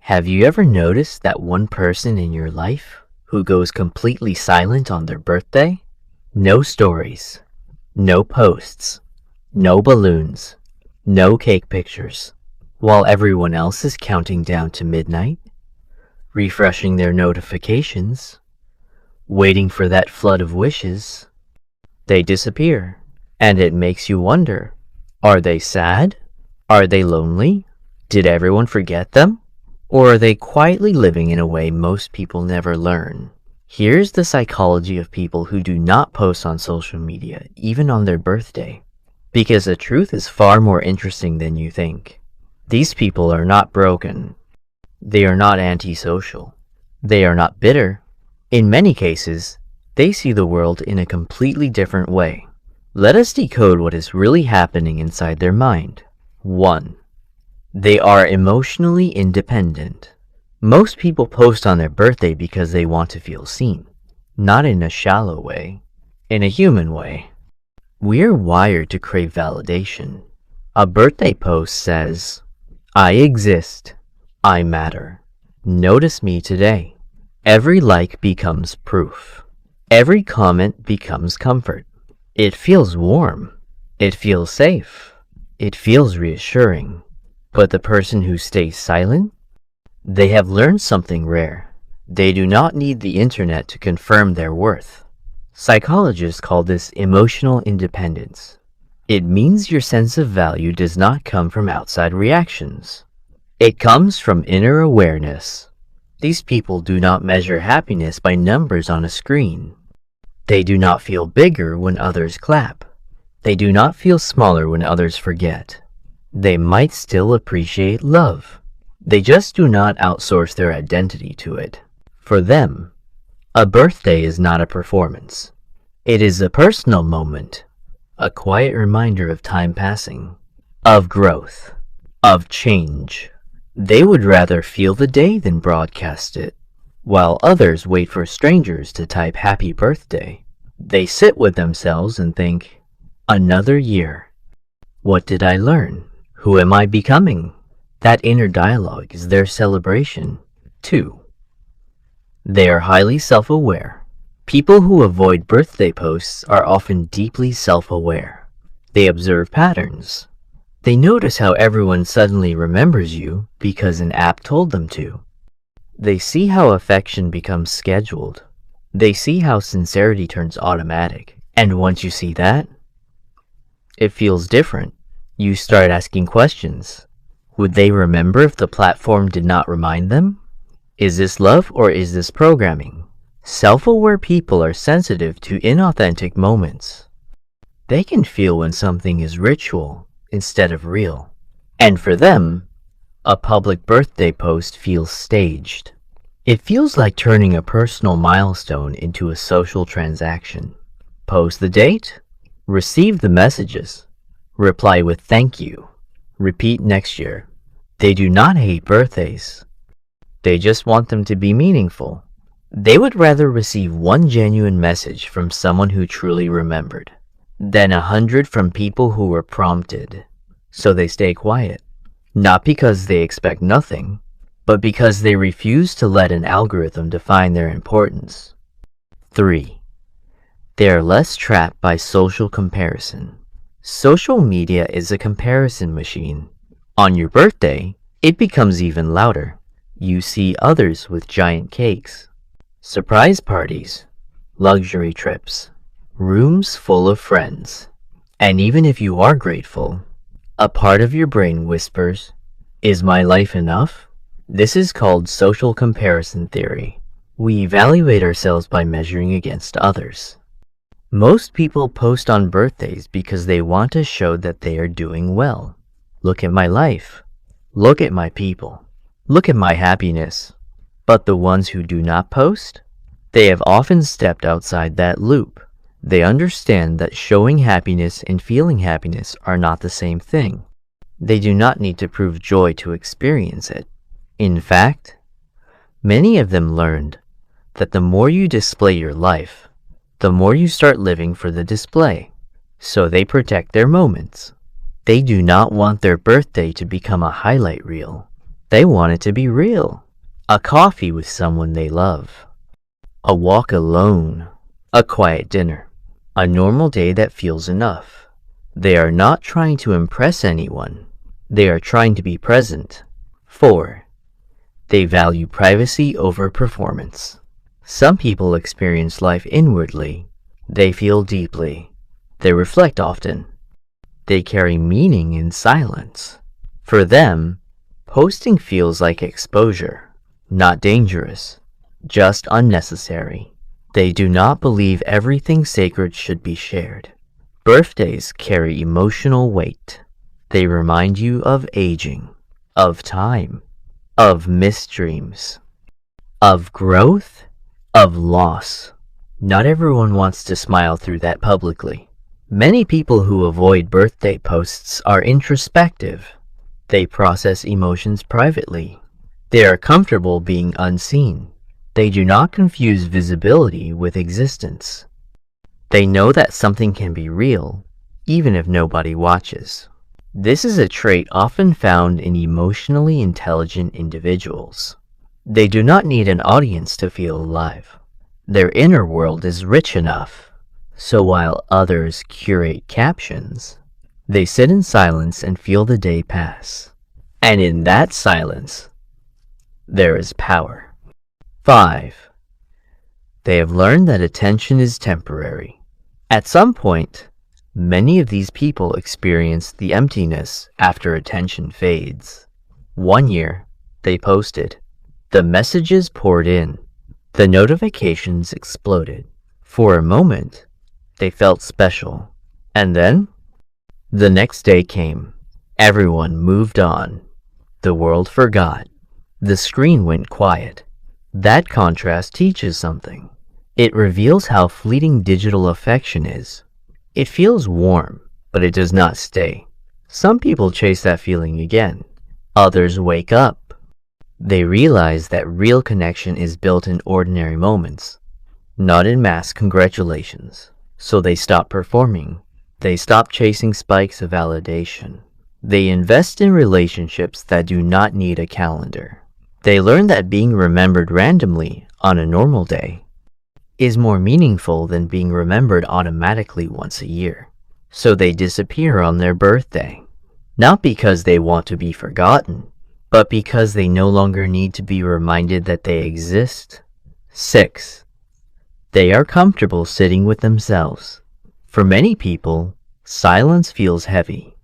Have you ever noticed that one person in your life who goes completely silent on their birthday? No stories, no posts, no balloons, no cake pictures, while everyone else is counting down to midnight, refreshing their notifications, waiting for that flood of wishes. They disappear, and it makes you wonder, are they sad? Are they lonely? Did everyone forget them? Or are they quietly living in a way most people never learn? Here's the psychology of people who do not post on social media, even on their birthday. Because the truth is far more interesting than you think. These people are not broken. They are not antisocial. They are not bitter. In many cases, they see the world in a completely different way. Let us decode what is really happening inside their mind. 1. They are emotionally independent. Most people post on their birthday because they want to feel seen, not in a shallow way, in a human way. We are wired to crave validation. A birthday post says, I exist, I matter, notice me today. Every like becomes proof. Every comment becomes comfort. It feels warm. It feels safe. It feels reassuring. But the person who stays silent, they have learned something rare. They do not need the internet to confirm their worth. Psychologists call this emotional independence. It means your sense of value does not come from outside reactions. It comes from inner awareness. These people do not measure happiness by numbers on a screen. They do not feel bigger when others clap. They do not feel smaller when others forget. They might still appreciate love. They just do not outsource their identity to it. For them, a birthday is not a performance. It is a personal moment, a quiet reminder of time passing, of growth, of change. They would rather feel the day than broadcast it. While others wait for strangers to type happy birthday, they sit with themselves and think, another year. What did I learn? Who am I becoming? That inner dialogue is their celebration. 2. They are highly self-aware. People who avoid birthday posts are often deeply self-aware. They observe patterns. They notice how everyone suddenly remembers you because an app told them to. They see how affection becomes scheduled. They see how sincerity turns automatic. And once you see that, it feels different. You start asking questions. Would they remember if the platform did not remind them? Is this love or is this programming? Self-aware people are sensitive to inauthentic moments. They can feel when something is ritual instead of real. And for them, a public birthday post feels staged. It feels like turning a personal milestone into a social transaction. Post the date, receive the messages, reply with thank you, repeat next year. They do not hate birthdays. They just want them to be meaningful. They would rather receive one genuine message from someone who truly remembered than 100 from people who were prompted. So they stay quiet, not because they expect nothing, but because they refuse to let an algorithm define their importance. 3. They are less trapped by social comparison. Social media is a comparison machine. On your birthday, it becomes even louder. You see others with giant cakes, surprise parties, luxury trips, rooms full of friends. And even if you are grateful, a part of your brain whispers, is my life enough? This is called social comparison theory. We evaluate ourselves by measuring against others. Most people post on birthdays because they want to show that they are doing well. Look at my life. Look at my people. Look at my happiness. But the ones who do not post, they have often stepped outside that loop. They understand that showing happiness and feeling happiness are not the same thing. They do not need to prove joy to experience it. In fact, many of them learned that the more you display your life, the more you start living for the display. So they protect their moments. They do not want their birthday to become a highlight reel They want it to be real. A coffee with someone they love. A walk alone. A quiet dinner. A normal day that feels enough. They are not trying to impress anyone. They are trying to be present. 4. They value privacy over performance. Some people experience life inwardly. They feel deeply. They reflect often. They carry meaning in silence. For them, posting feels like exposure, not dangerous, just unnecessary. They do not believe everything sacred should be shared. Birthdays carry emotional weight. They remind you of aging, of time, of missed dreams, of growth, of loss. Not everyone wants to smile through that publicly. Many people who avoid birthday posts are introspective. They process emotions privately. They are comfortable being unseen. They do not confuse visibility with existence. They know that something can be real, even if nobody watches. This is a trait often found in emotionally intelligent individuals. They do not need an audience to feel alive. Their inner world is rich enough. So while others curate captions, they sit in silence and feel the day pass. And in that silence, there is power. 5. They have learned that attention is temporary. At some point, many of these people experience the emptiness after attention fades. 1 year, they posted. The messages poured in. The notifications exploded. For a moment, they felt special. And then, the next day came. Everyone moved on. The world forgot. The screen went quiet. That contrast teaches something. It reveals how fleeting digital affection is. It feels warm, but it does not stay. Some people chase that feeling again. Others wake up. They realize that real connection is built in ordinary moments, not in mass congratulations. So they stop performing. They stop chasing spikes of validation. They invest in relationships that do not need a calendar. They learn that being remembered randomly on a normal day is more meaningful than being remembered automatically once a year. So they disappear on their birthday, not because they want to be forgotten, but because they no longer need to be reminded that they exist. 6. They are comfortable sitting with themselves. For many people, silence feels heavy.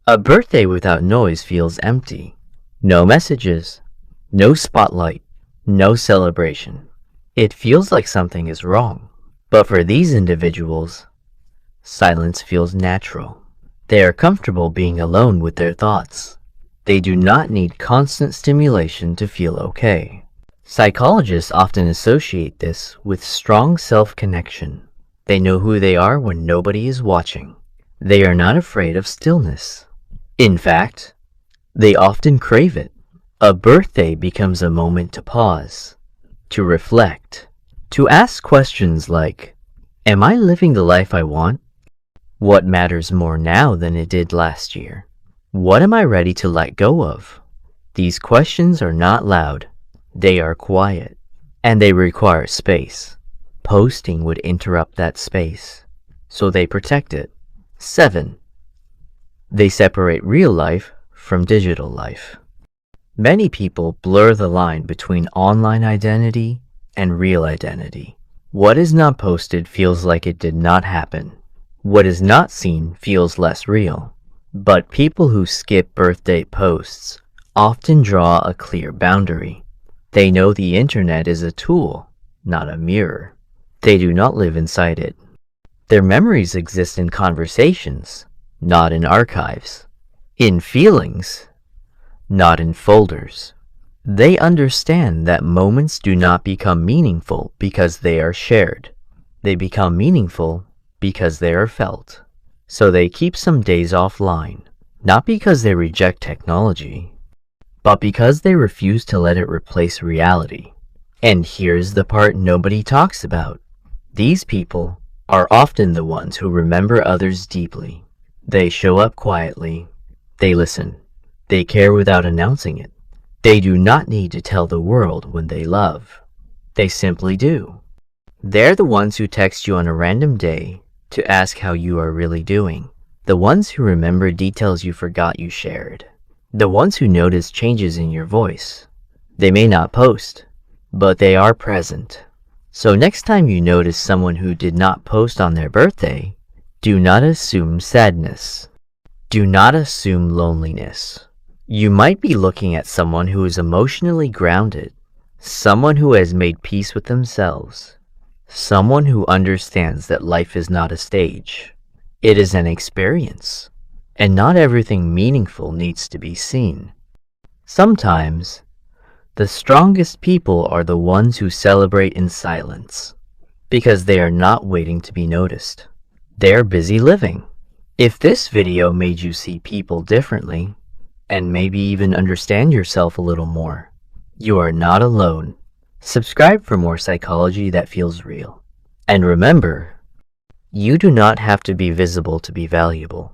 A birthday without noise feels empty. No messages, no spotlight, no celebration. It feels like something is wrong. But for these individuals, silence feels natural. They are comfortable being alone with their thoughts. They do not need constant stimulation to feel okay. Psychologists often associate this with strong self-connection. They know who they are when nobody is watching. They are not afraid of stillness. In fact, they often crave it. A birthday becomes a moment to pause, to reflect, to ask questions like, am I living the life I want? What matters more now than it did last year? What am I ready to let go of? These questions are not loud. They are quiet, and they require space. Posting would interrupt that space, so they protect it. 7. They separate real life from digital life. Many people blur the line between online identity and real identity. What is not posted feels like it did not happen. What is not seen feels less real. But people who skip birthday posts often draw a clear boundary. They know the internet is a tool, not a mirror. They do not live inside it. Their memories exist in conversations, not in archives. In feelings, not in folders. They understand that moments do not become meaningful because they are shared. They become meaningful because they are felt. So they keep some days offline, not because they reject technology, but because they refuse to let it replace reality. And here's the part nobody talks about. These people are often the ones who remember others deeply. They show up quietly. They listen. They care without announcing it. They do not need to tell the world when they love. They simply do. They're the ones who text you on a random day to ask how you are really doing. The ones who remember details you forgot you shared. The ones who notice changes in your voice. They may not post, but they are present. So next time you notice someone who did not post on their birthday, do not assume sadness. Do not assume loneliness. You might be looking at someone who is emotionally grounded, someone who has made peace with themselves, someone who understands that life is not a stage. It is an experience, and not everything meaningful needs to be seen. Sometimes, the strongest people are the ones who celebrate in silence, because they are not waiting to be noticed. They are busy living. If this video made you see people differently, and maybe even understand yourself a little more, you are not alone. Subscribe for more psychology that feels real. And remember, you do not have to be visible to be valuable.